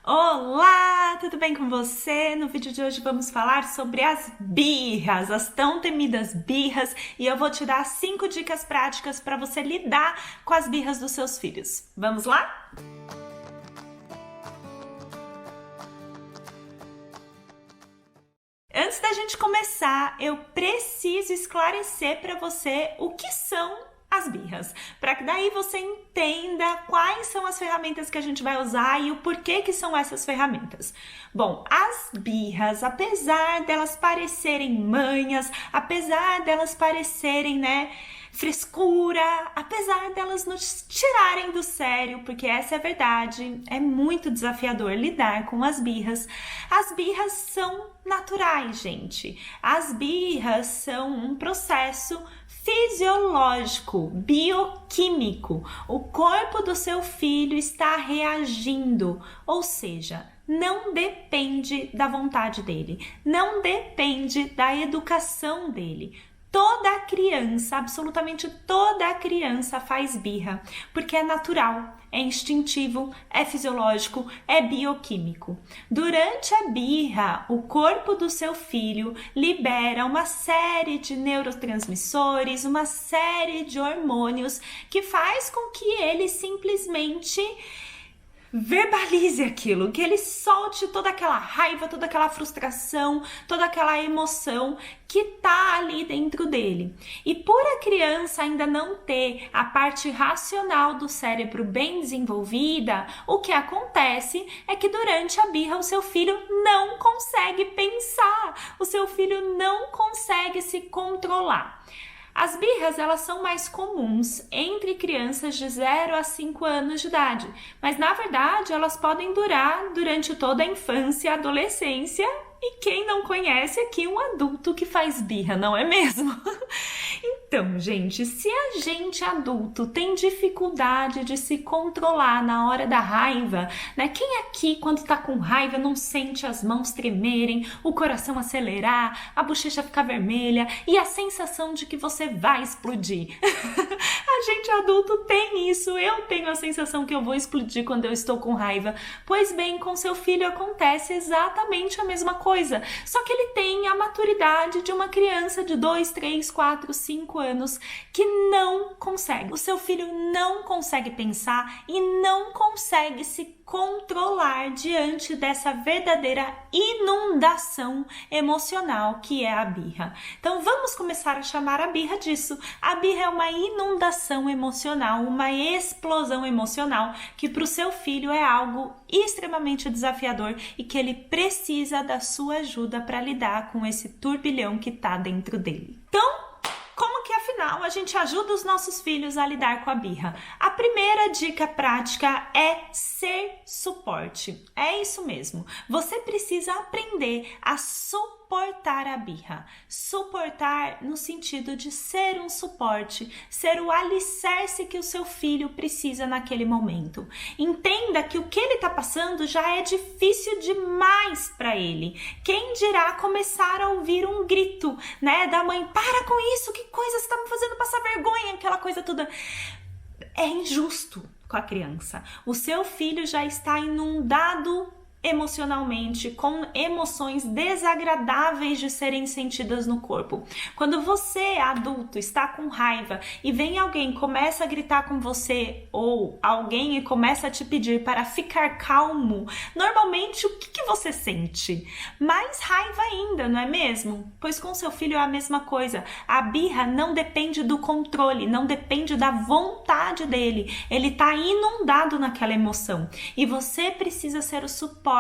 Olá, tudo bem com você? No vídeo de hoje vamos falar sobre as birras, as tão temidas birras, e eu vou te dar 5 dicas práticas para você lidar com as birras dos seus filhos. Vamos lá? Antes da gente começar, eu preciso esclarecer para você o que são as birras, para que daí você entenda quais são as ferramentas que a gente vai usar e o porquê que são essas ferramentas. Bom, as birras, apesar delas parecerem manhas, apesar delas parecerem, frescura, apesar delas nos tirarem do sério, porque essa é a verdade, é muito desafiador lidar com as birras. As birras são naturais, gente. As birras são um processo fisiológico, bioquímico. O corpo do seu filho está reagindo, ou seja, não depende da vontade dele, não depende da educação dele. Toda criança, absolutamente toda criança faz birra, porque é natural, é instintivo, é fisiológico, é bioquímico. Durante a birra, o corpo do seu filho libera uma série de neurotransmissores, uma série de hormônios que faz com que ele simplesmente verbalize aquilo, que ele solte toda aquela raiva, toda aquela frustração, toda aquela emoção que tá ali dentro dele. E por a criança ainda não ter a parte racional do cérebro bem desenvolvida, o que acontece é que durante a birra o seu filho não consegue pensar, o seu filho não consegue se controlar. As birras, elas são mais comuns entre crianças de 0 a 5 anos de idade, mas na verdade elas podem durar durante toda a infância e adolescência. E quem não conhece aqui um adulto que faz birra, não é mesmo? Então, gente, se a gente adulto tem dificuldade de se controlar na hora da raiva, Quem aqui, quando tá com raiva, não sente as mãos tremerem, o coração acelerar, a bochecha ficar vermelha e a sensação de que você vai explodir? A gente adulto tem isso, eu tenho a sensação que eu vou explodir quando eu estou com raiva. Pois bem, com seu filho acontece exatamente a mesma coisa, só que ele tem a maturidade de uma criança de 2, 3, 4, 5 anos que não consegue. O seu filho não consegue pensar e não consegue se controlar diante dessa verdadeira inundação emocional que é a birra. Então vamos começar a chamar a birra disso. A birra é uma inundação emocional, uma explosão emocional que para o seu filho é algo extremamente desafiador e que ele precisa da sua ajuda para lidar com esse turbilhão que está dentro dele. Então, como que afinal a gente ajuda os nossos filhos a lidar com a birra? A primeira dica prática é ser suporte. É isso mesmo. Você precisa aprender a suportar a birra. Suportar no sentido de ser um suporte, ser o alicerce que o seu filho precisa naquele momento. Entenda que o que ele está passando já é difícil demais para ele. Quem dirá começar a ouvir um grito, da mãe: para com isso, que coisa, você tá me fazendo passar vergonha, aquela coisa toda. É injusto com a criança. O seu filho já está inundado emocionalmente, com emoções desagradáveis de serem sentidas no corpo. Quando você, adulto, está com raiva e vem alguém, começa a gritar com você, ou alguém começa a te pedir para ficar calmo, normalmente o que você sente? Mais raiva ainda, não é mesmo? Pois com seu filho é a mesma coisa. A birra não depende do controle, não depende da vontade dele. Ele está inundado naquela emoção. E você precisa ser o suportar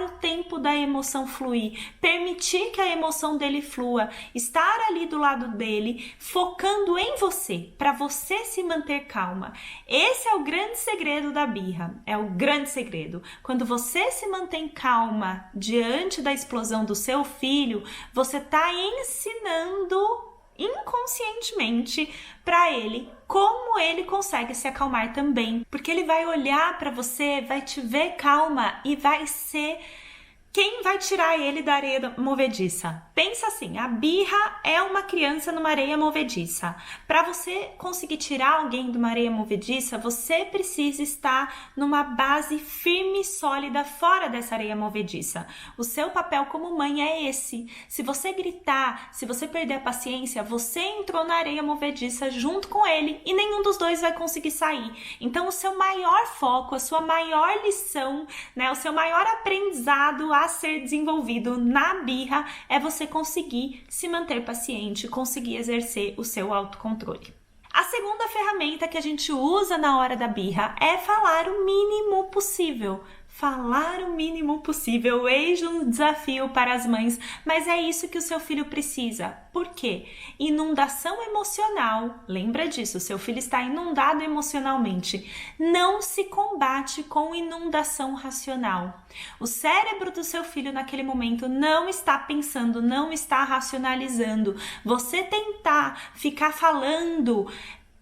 o tempo da emoção fluir, permitir que a emoção dele flua, estar ali do lado dele, focando em você, para você se manter calma. Esse é o grande segredo da birra, é o grande segredo. Quando você se mantém calma diante da explosão do seu filho, você está ensinando inconscientemente para ele como ele consegue se acalmar também, porque ele vai olhar para você, vai te ver calma e vai ser Quem vai tirar ele da areia movediça? Pensa assim, a birra é uma criança numa areia movediça. Para você conseguir tirar alguém de uma areia movediça, você precisa estar numa base firme e sólida fora dessa areia movediça. O seu papel como mãe é esse. Se você gritar, se você perder a paciência, você entrou na areia movediça junto com ele e nenhum dos dois vai conseguir sair. Então o seu maior foco, a sua maior lição, né, o seu maior aprendizado a ser desenvolvido na birra é você conseguir se manter paciente, conseguir exercer o seu autocontrole. A segunda ferramenta que a gente usa na hora da birra é falar o mínimo possível. Falar o mínimo possível, eis um desafio para as mães, mas é isso que o seu filho precisa. Por quê? Inundação emocional, lembra disso, seu filho está inundado emocionalmente. Não se combate com inundação racional. O cérebro do seu filho naquele momento não está pensando, não está racionalizando. Você tentar ficar falando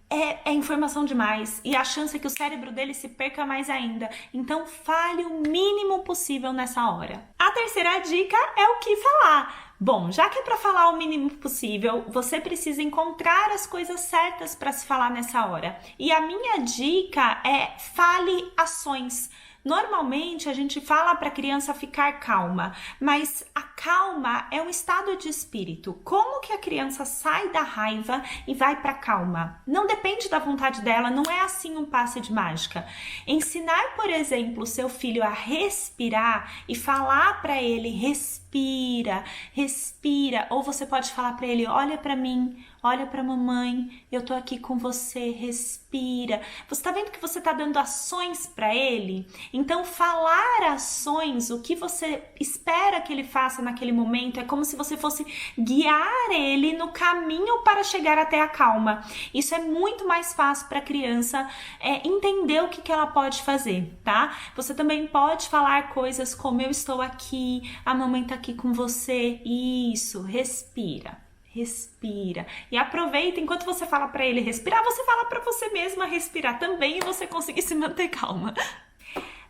é informação demais e a chance é que o cérebro dele se perca mais ainda. Então fale o mínimo possível nessa hora. A terceira dica é o que falar. Bom, já que é para falar o mínimo possível, você precisa encontrar as coisas certas para se falar nessa hora. E a minha dica é fale ações. Normalmente a gente fala para a criança ficar calma, mas a calma é um estado de espírito. Como que a criança sai da raiva e vai para calma? Não depende da vontade dela, não é assim um passe de mágica. Ensinar, por exemplo, o seu filho a respirar e falar para ele respira, respira, ou você pode falar para ele, olha para mim, olha para mamãe, eu tô aqui com você, respira. Você tá vendo que você tá dando ações para ele? Então falar ações, o que você espera que ele faça naquele momento, é como se você fosse guiar ele no caminho para chegar até a calma. Isso é muito mais fácil para a criança entender o que ela pode fazer, tá? Você também pode falar coisas como eu estou aqui, a mamãe tá aqui com você, isso, respira. Respira. E aproveita, enquanto você fala para ele respirar, você fala para você mesma respirar também e você conseguir se manter calma.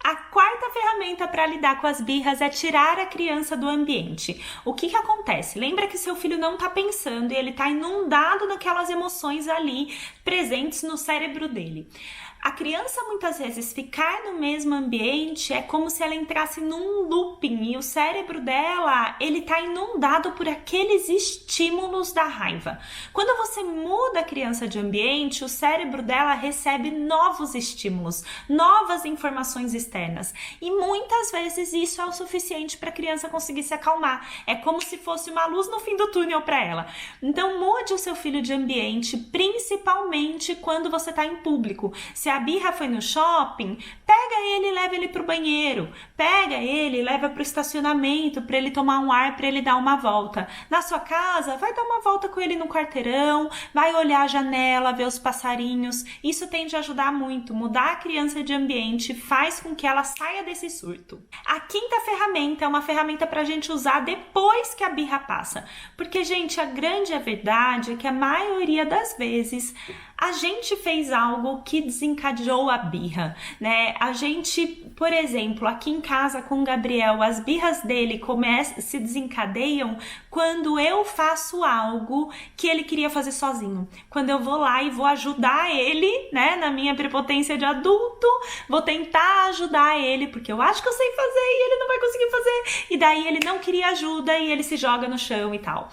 A quarta ferramenta para lidar com as birras é tirar a criança do ambiente. O que acontece? Lembra que seu filho não está pensando e ele está inundado naquelas emoções ali presentes no cérebro dele. A criança muitas vezes ficar no mesmo ambiente é como se ela entrasse num looping e o cérebro dela, ele tá inundado por aqueles estímulos da raiva. Quando você muda a criança de ambiente, o cérebro dela recebe novos estímulos, novas informações externas e muitas vezes isso é o suficiente para a criança conseguir se acalmar. É como se fosse uma luz no fim do túnel para ela. Então mude o seu filho de ambiente, principalmente quando você está em público. Se a birra foi no shopping, pega ele e leva ele pro banheiro. Pega ele e leva pro estacionamento para ele tomar um ar, para ele dar uma volta. Na sua casa, vai dar uma volta com ele no quarteirão, vai olhar a janela, ver os passarinhos. Isso tende a ajudar muito. Mudar a criança de ambiente faz com que ela saia desse surto. A quinta ferramenta é uma ferramenta pra gente usar depois que a birra passa. Porque, gente, a grande verdade é que a maioria das vezes a gente fez algo que desencadeou a birra, né? A gente, por exemplo, aqui em casa com o Gabriel, as birras dele se desencadeiam quando eu faço algo que ele queria fazer sozinho. Quando eu vou lá e vou ajudar ele, né? Na minha prepotência de adulto, vou tentar ajudar ele, porque eu acho que eu sei fazer e ele não vai conseguir fazer. E daí ele não queria ajuda e ele se joga no chão e tal.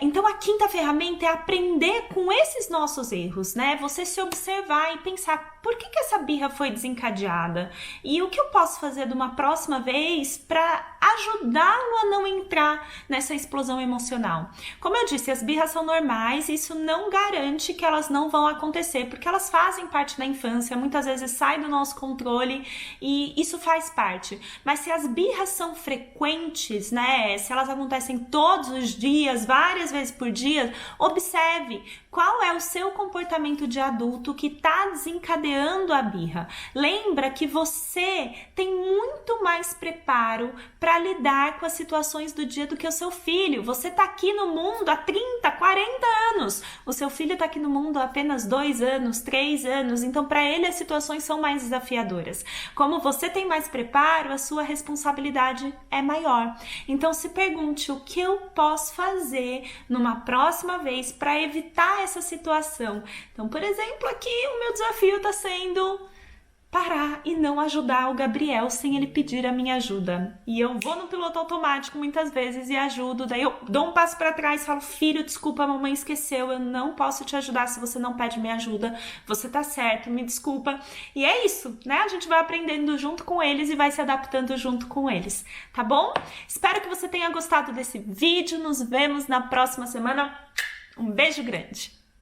Então a quinta ferramenta é aprender com esses nossos erros, né? Você se observar e pensar, por que essa birra foi desencadeada? E o que eu posso fazer de uma próxima vez para ajudá-lo a não entrar nessa explosão emocional? Como eu disse, as birras são normais, isso não garante que elas não vão acontecer, porque elas fazem parte da infância, muitas vezes saem do nosso controle e isso faz parte. Mas se as birras são frequentes, né? Se elas acontecem todos os dias, várias vezes por dia, observe qual é o seu comportamento de adulto que está desencadeando desencadeando a birra. Lembra que você tem muito mais preparo para lidar com as situações do dia do que o seu filho. Você tá aqui no mundo há 30, 40 anos. O seu filho tá aqui no mundo há apenas 2 anos, 3 anos. Então, para ele, as situações são mais desafiadoras. Como você tem mais preparo, a sua responsabilidade é maior. Então, se pergunte o que eu posso fazer numa próxima vez para evitar essa situação. Então, por exemplo, aqui o meu desafio está sendo parar e não ajudar o Gabriel sem ele pedir a minha ajuda. E eu vou no piloto automático muitas vezes e ajudo, daí eu dou um passo para trás e falo: filho, desculpa, a mamãe esqueceu, eu não posso te ajudar se você não pede minha ajuda, você tá certo, me desculpa. E é isso, né? A gente vai aprendendo junto com eles e vai se adaptando junto com eles, tá bom? Espero que você tenha gostado desse vídeo, nos vemos na próxima semana. Um beijo grande!